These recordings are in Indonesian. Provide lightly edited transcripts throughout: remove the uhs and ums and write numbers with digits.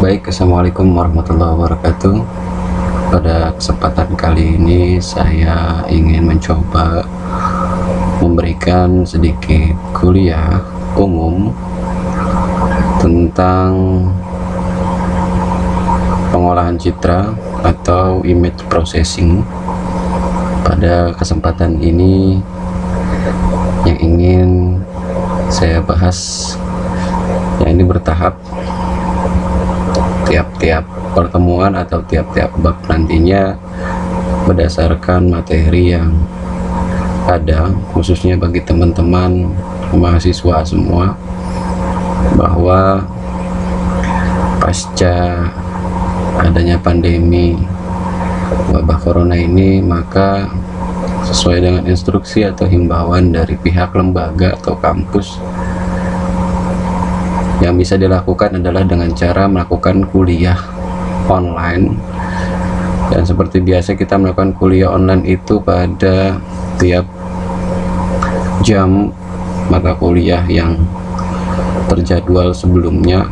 Baik, assalamualaikum warahmatullahi wabarakatuh. Pada kesempatan kali ini saya ingin mencoba memberikan sedikit kuliah umum tentang pengolahan citra atau image processing. Pada kesempatan ini yang ingin saya bahas, yang ini bertahap, tiap-tiap pertemuan atau tiap-tiap bab nantinya berdasarkan materi yang ada, khususnya bagi teman-teman mahasiswa semua, bahwa pasca adanya pandemi wabah corona ini, maka sesuai dengan instruksi atau himbauan dari pihak lembaga atau kampus, yang bisa dilakukan adalah dengan cara melakukan kuliah online. Dan seperti biasa kita melakukan kuliah online itu pada tiap jam mata kuliah yang terjadwal sebelumnya,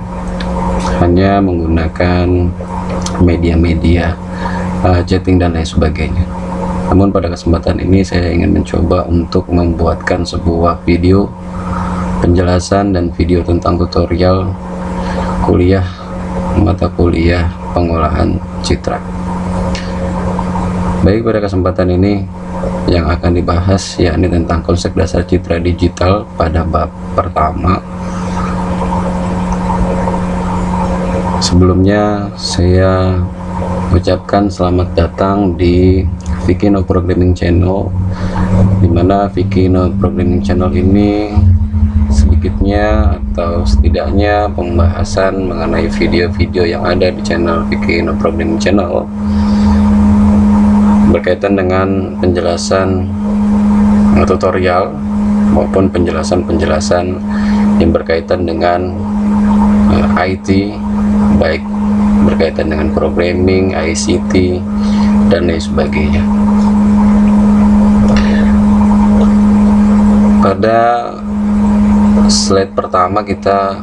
hanya menggunakan media-media chatting dan lain sebagainya. Namun pada kesempatan ini saya ingin mencoba untuk membuatkan sebuah video penjelasan dan video tentang tutorial kuliah mata kuliah pengolahan citra. Baik, pada kesempatan ini yang akan dibahas yakni tentang konsep dasar citra digital pada bab pertama. Sebelumnya saya ucapkan selamat datang di Vikino Programming Channel, dimana Vikino Programming Channel ini sedikitnya atau setidaknya pembahasan mengenai video-video yang ada di channel Vikino Programming Channel berkaitan dengan penjelasan tutorial maupun penjelasan-penjelasan yang berkaitan dengan IT, baik berkaitan dengan programming, ICT, dan lain sebagainya. Pada slide pertama kita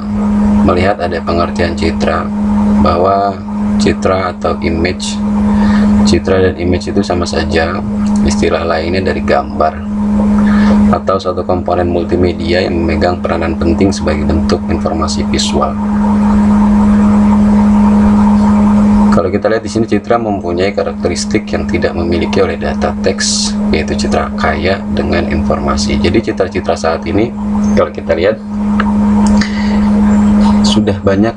melihat ada pengertian citra, bahwa citra atau image, citra dan image itu sama saja, istilah lainnya dari gambar atau suatu komponen multimedia yang memegang peranan penting sebagai bentuk informasi visual. Kalau kita lihat di sini, citra mempunyai karakteristik yang tidak memiliki oleh data teks, yaitu citra kaya dengan informasi. Jadi citra-citra saat ini kalau kita lihat sudah banyak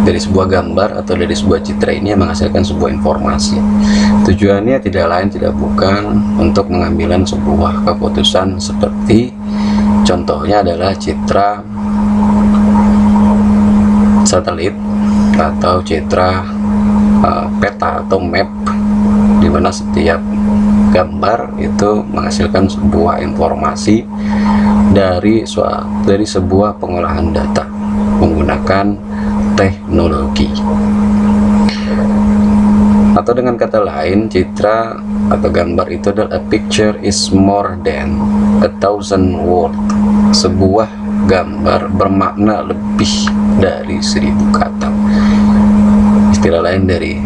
dari sebuah gambar atau dari sebuah citra ini yang menghasilkan sebuah informasi. Tujuannya tidak lain tidak bukan untuk mengambilan sebuah keputusan, seperti contohnya adalah citra satelit atau citra peta atau map, di mana setiap gambar itu menghasilkan sebuah informasi dari sebuah pengolahan data menggunakan teknologi. Atau dengan kata lain, citra atau gambar itu adalah a picture is more than 1,000 words. Sebuah gambar bermakna lebih dari 1.000 kata. Istilah lain dari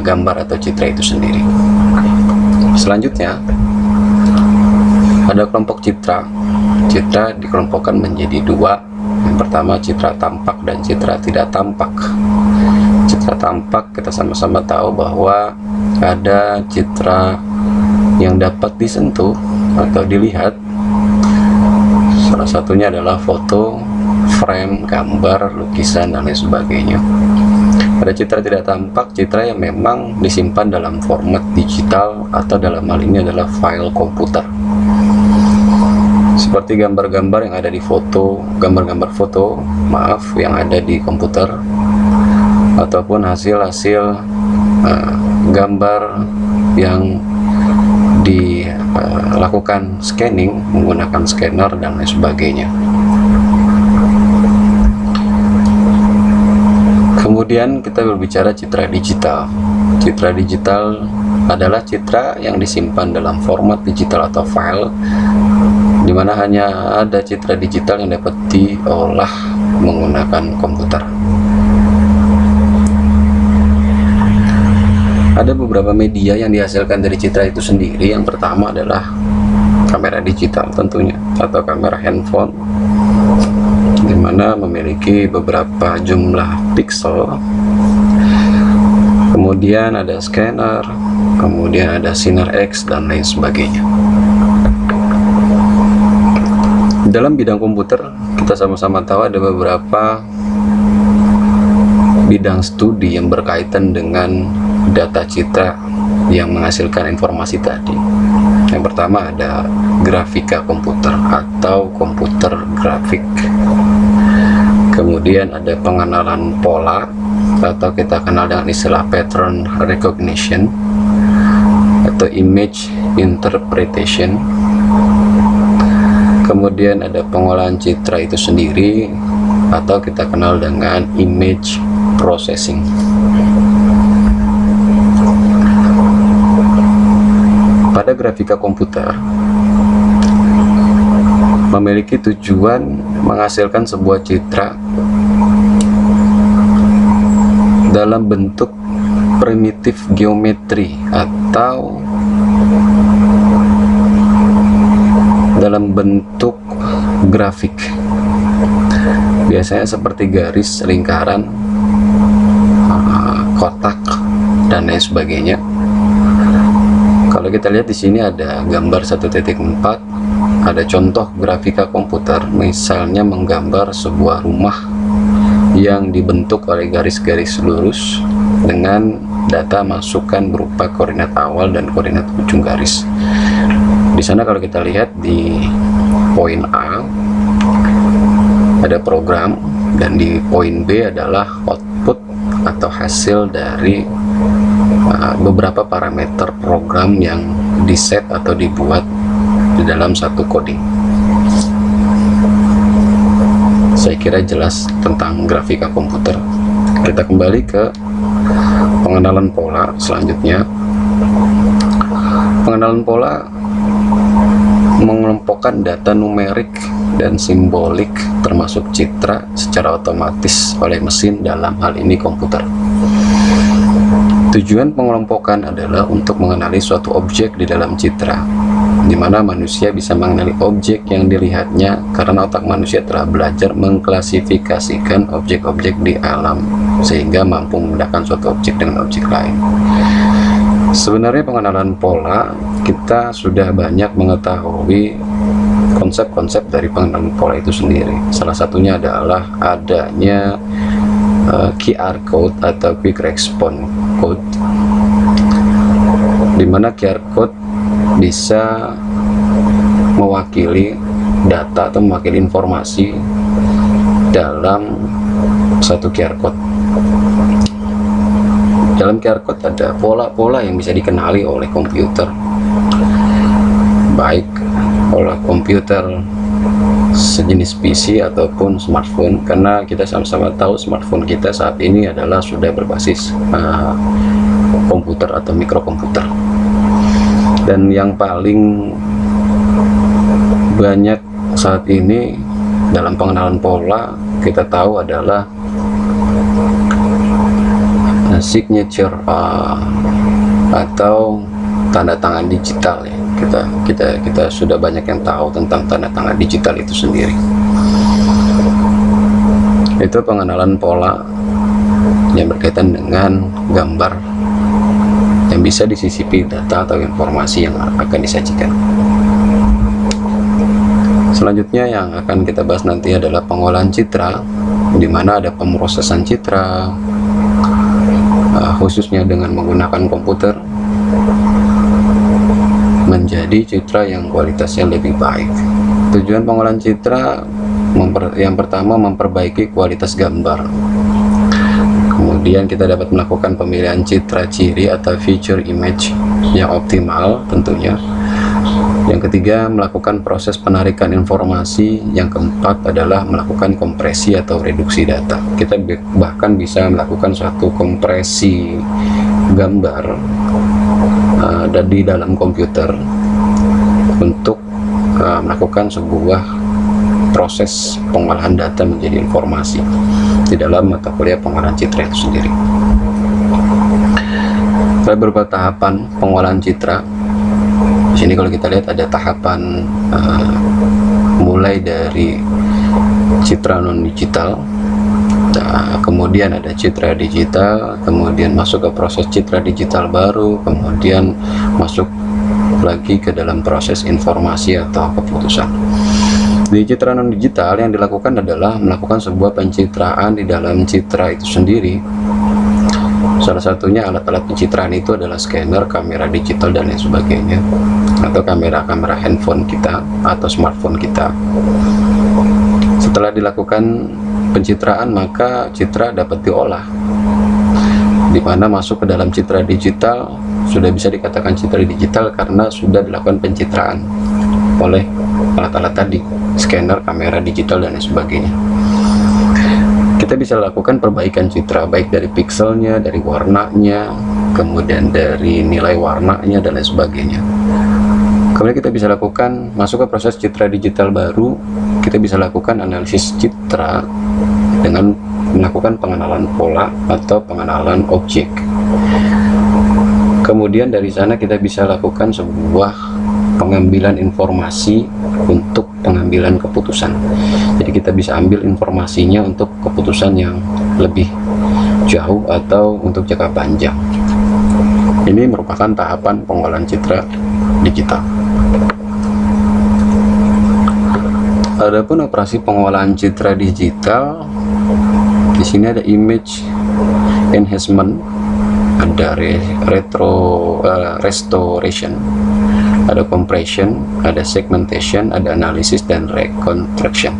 gambar atau citra itu sendiri. Selanjutnya ada kelompok citra. Citra dikelompokkan menjadi dua. Yang pertama citra tampak dan citra tidak tampak. Citra tampak kita sama-sama tahu bahwa ada citra yang dapat disentuh atau dilihat. Salah satunya adalah foto, frame, gambar, lukisan, dan lain sebagainya. Pada citra tidak tampak, citra yang memang disimpan dalam format digital atau dalam hal ini adalah file komputer. Seperti gambar-gambar yang ada di foto, gambar-gambar foto, yang ada di komputer, ataupun hasil-hasil gambar yang dilakukan scanning menggunakan scanner dan lain sebagainya. Kemudian kita berbicara citra digital. Citra digital adalah citra yang disimpan dalam format digital atau file, di mana hanya ada citra digital yang dapat diolah menggunakan komputer. Ada beberapa media yang dihasilkan dari citra itu sendiri. Yang pertama adalah kamera digital tentunya, atau kamera handphone, dimana memiliki beberapa jumlah piksel. Kemudian ada scanner, kemudian ada sinar X, dan lain sebagainya. Dalam bidang komputer, kita sama-sama tahu ada beberapa bidang studi yang berkaitan dengan data citra yang menghasilkan informasi tadi. Yang pertama ada grafika komputer atau komputer grafik. Kemudian ada pengenalan pola, atau kita kenal dengan istilah pattern recognition atau image interpretation. Kemudian ada pengolahan citra itu sendiri, atau kita kenal dengan image processing. Pada grafika komputer memiliki tujuan menghasilkan sebuah citra dalam bentuk primitif geometri atau dalam bentuk grafik, biasanya seperti garis, lingkaran, kotak, dan lain sebagainya. Kalau kita lihat di sini ada gambar 1.4, ada contoh grafika komputer, misalnya menggambar sebuah rumah yang dibentuk oleh garis-garis lurus dengan data masukan berupa koordinat awal dan koordinat ujung garis. Di sana kalau kita lihat di poin A ada program, dan di poin B adalah output atau hasil dari beberapa parameter program yang diset atau dibuat di dalam satu coding. Saya kira jelas tentang grafika komputer. Kita kembali ke pengenalan pola selanjutnya. Pengenalan pola mengelompokkan data numerik dan simbolik termasuk citra secara otomatis oleh mesin, dalam hal ini komputer. Tujuan pengelompokan adalah untuk mengenali suatu objek di dalam citra, di mana manusia bisa mengenali objek yang dilihatnya karena otak manusia telah belajar mengklasifikasikan objek-objek di alam sehingga mampu membedakan suatu objek dengan objek lain. Sebenarnya pengenalan pola, kita sudah banyak mengetahui konsep-konsep dari pengenalan pola itu sendiri. Salah satunya adalah adanya QR code atau quick response code, di mana QR code bisa mewakili data atau mewakili informasi dalam satu QR code. Dalam QR code ada pola-pola yang bisa dikenali oleh komputer, baik oleh komputer sejenis PC ataupun smartphone, karena kita sama-sama tahu smartphone kita saat ini adalah sudah berbasis komputer atau mikrokomputer. Dan yang paling banyak saat ini dalam pengenalan pola kita tahu adalah signature atau tanda tangan digital ya. Kita sudah banyak yang tahu tentang tanda tangan digital itu sendiri. Itu pengenalan pola yang berkaitan dengan gambar yang bisa disisipi data atau informasi yang akan disajikan. Selanjutnya yang akan kita bahas nanti adalah pengolahan citra, di mana ada pemrosesan citra, khususnya dengan menggunakan komputer, menjadi citra yang kualitasnya lebih baik. Tujuan pengolahan citra yang pertama memperbaiki kualitas gambar. Kemudian kita dapat melakukan pemilihan citra ciri atau feature image yang optimal tentunya. Yang ketiga, melakukan proses penarikan informasi. Yang keempat adalah melakukan kompresi atau reduksi data. Kita bahkan bisa melakukan suatu kompresi gambar di dalam komputer untuk melakukan sebuah proses pengolahan data menjadi informasi di dalam mata kuliah pengolahan citra itu sendiri. Ada beberapa tahapan pengolahan citra. Di sini kalau kita lihat ada tahapan mulai dari citra non digital, kemudian ada citra digital, kemudian masuk ke proses citra digital baru, kemudian masuk lagi ke dalam proses informasi atau keputusan. Di citra non digital yang dilakukan adalah melakukan sebuah pencitraan di dalam citra itu sendiri. Salah satunya alat-alat pencitraan itu adalah scanner, kamera digital, dan lain sebagainya, atau kamera handphone kita atau smartphone kita. Setelah dilakukan pencitraan, maka citra dapat diolah, di mana masuk ke dalam citra digital. Sudah bisa dikatakan citra digital karena sudah dilakukan pencitraan oleh alat-alat tadi, scanner, kamera digital, dan lain sebagainya. Kita bisa lakukan perbaikan citra, baik dari pikselnya, dari warnanya, kemudian dari nilai warnanya, dan lain sebagainya. Kemudian kita bisa lakukan masuk ke proses citra digital baru. Kita bisa lakukan analisis citra dengan melakukan pengenalan pola atau pengenalan objek. Kemudian dari sana kita bisa lakukan sebuah pengambilan informasi untuk pengambilan keputusan. Jadi kita bisa ambil informasinya untuk keputusan yang lebih jauh atau untuk jangka panjang. Ini merupakan tahapan pengolahan citra digital. Adapun operasi pengolahan citra digital, di sini ada image enhancement, ada restoration, ada compression, ada segmentation, ada analysis, dan reconstruction.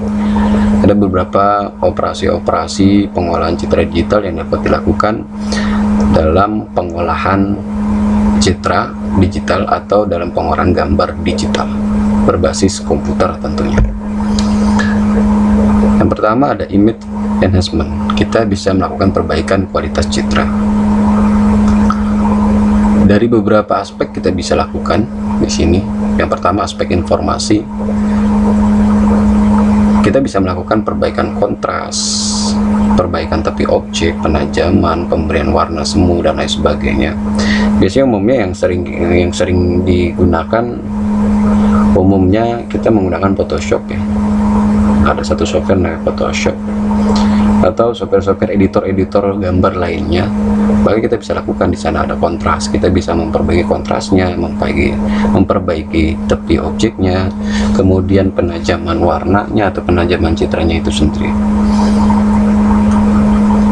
Ada beberapa operasi-operasi pengolahan citra digital yang dapat dilakukan dalam pengolahan citra digital atau dalam pengolahan gambar digital berbasis komputer tentunya. Yang pertama ada image enhancement. Kita bisa melakukan perbaikan kualitas citra. Dari beberapa aspek kita bisa lakukan di sini. Yang pertama aspek informasi. Kita bisa melakukan perbaikan kontras, perbaikan tepi objek, penajaman, pemberian warna semu, dan lain sebagainya. Biasanya umumnya yang sering digunakan umumnya kita menggunakan Photoshop ya. Ada satu software namanya Photoshop, atau software editor gambar lainnya. Bagi kita bisa lakukan di sana ada kontras. Kita bisa memperbaiki kontrasnya, memperbaiki tepi objeknya, kemudian penajaman warnanya atau penajaman citranya itu sendiri.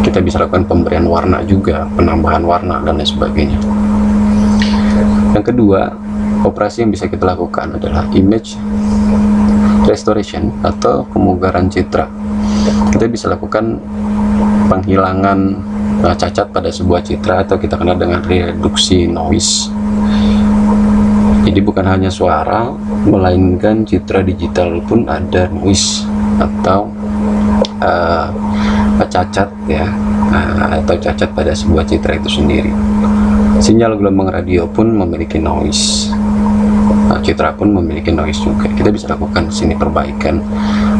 Kita bisa lakukan pemberian warna juga, penambahan warna, dan lain sebagainya. Yang kedua, operasi yang bisa kita lakukan adalah image restoration atau pemugaran citra. Kita bisa lakukan penghilangan cacat pada sebuah citra atau kita kenal dengan reduksi noise. Jadi bukan hanya suara, melainkan citra digital pun ada noise atau cacat ya, atau cacat pada sebuah citra itu sendiri. Sinyal gelombang radio pun memiliki noise. Citra pun memiliki noise juga. Kita bisa lakukan sini perbaikan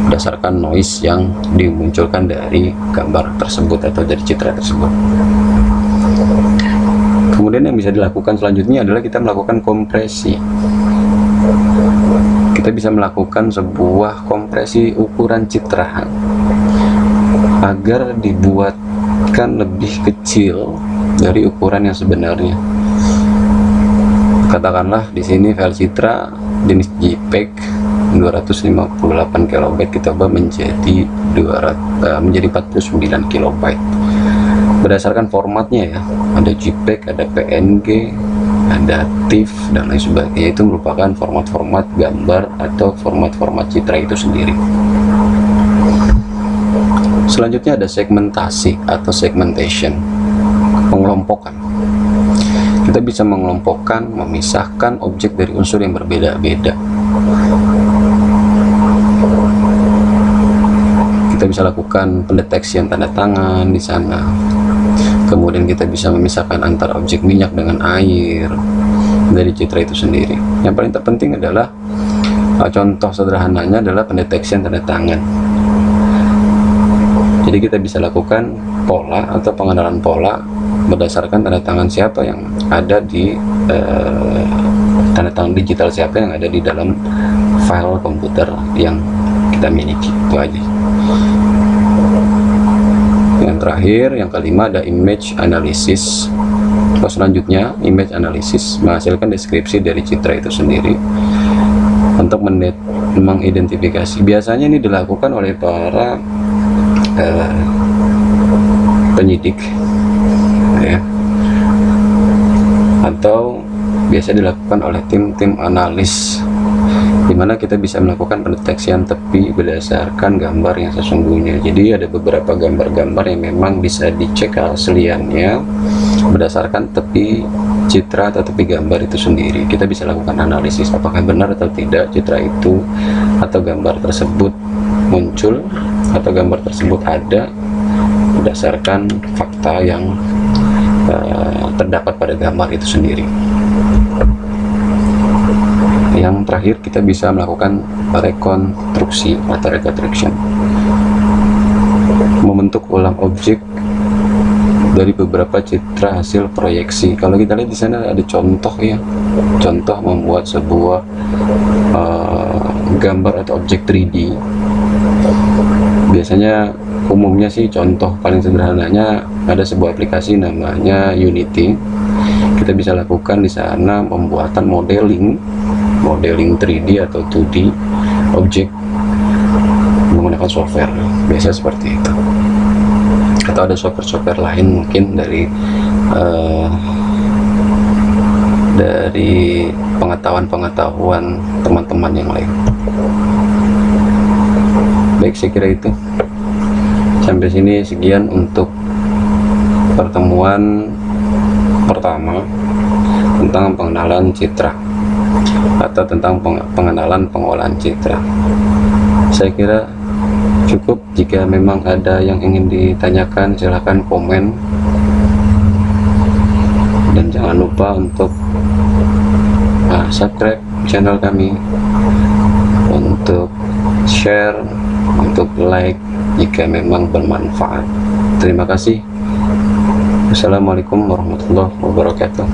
berdasarkan noise yang dimunculkan dari gambar tersebut atau dari citra tersebut. Kemudian yang bisa dilakukan selanjutnya adalah kita melakukan kompresi. Kita bisa melakukan sebuah kompresi ukuran citra agar dibuatkan lebih kecil dari ukuran yang sebenarnya. Katakanlah di sini file citra jenis JPEG 258 KB kita ubah menjadi 49 KB berdasarkan formatnya ya. Ada JPEG, ada PNG, ada TIFF, dan lain sebagainya. Itu merupakan format-format gambar atau format-format citra itu sendiri. Selanjutnya ada segmentasi atau segmentation, pengelompokan. Kita bisa mengelompokkan, memisahkan objek dari unsur yang berbeda-beda. Kita bisa lakukan pendeteksian tanda tangan di sana. Kemudian kita bisa memisahkan antara objek minyak dengan air dari citra itu sendiri. Yang paling terpenting adalah contoh sederhananya adalah pendeteksian tanda tangan. Jadi kita bisa lakukan pola atau pengenalan pola berdasarkan tanda tangan siapa yang ada di tanda tangan digital siapa yang ada di dalam file komputer yang kita miliki. Itu aja. Yang terakhir, yang kelima, ada image analysis. Selanjutnya, image analysis menghasilkan deskripsi dari citra itu sendiri untuk mengidentifikasi. Biasanya ini dilakukan oleh para penyidik, ya, atau biasa dilakukan oleh tim-tim analis, di mana kita bisa melakukan pendeteksian tepi berdasarkan gambar yang sesungguhnya. Jadi ada beberapa gambar-gambar yang memang bisa dicek keasliannya berdasarkan tepi citra atau tepi gambar itu sendiri. Kita bisa lakukan analisis apakah benar atau tidak citra itu atau gambar tersebut muncul atau gambar tersebut ada berdasarkan fakta yang terdapat pada gambar itu sendiri. Yang terakhir, kita bisa melakukan rekonstruksi atau reconstruction, membentuk ulang objek dari beberapa citra hasil proyeksi. Kalau kita lihat di sana ada contoh, ya, contoh membuat sebuah gambar atau objek 3D. Biasanya umumnya sih contoh paling sederhananya ada sebuah aplikasi namanya Unity. Kita bisa lakukan di sana pembuatan modeling 3D atau 2D objek menggunakan software. Biasa seperti itu. Atau ada software lain mungkin dari pengetahuan teman-teman yang lain. Baik, saya kira itu. Sampai sini sekian untuk pertemuan pertama tentang pengenalan citra atau tentang pengenalan pengolahan citra. Saya kira cukup. Jika memang ada yang ingin ditanyakan, silahkan komen, dan jangan lupa untuk subscribe channel kami, untuk share, untuk like jika memang bermanfaat. Terima kasih. Wassalamualaikum warahmatullahi wabarakatuh.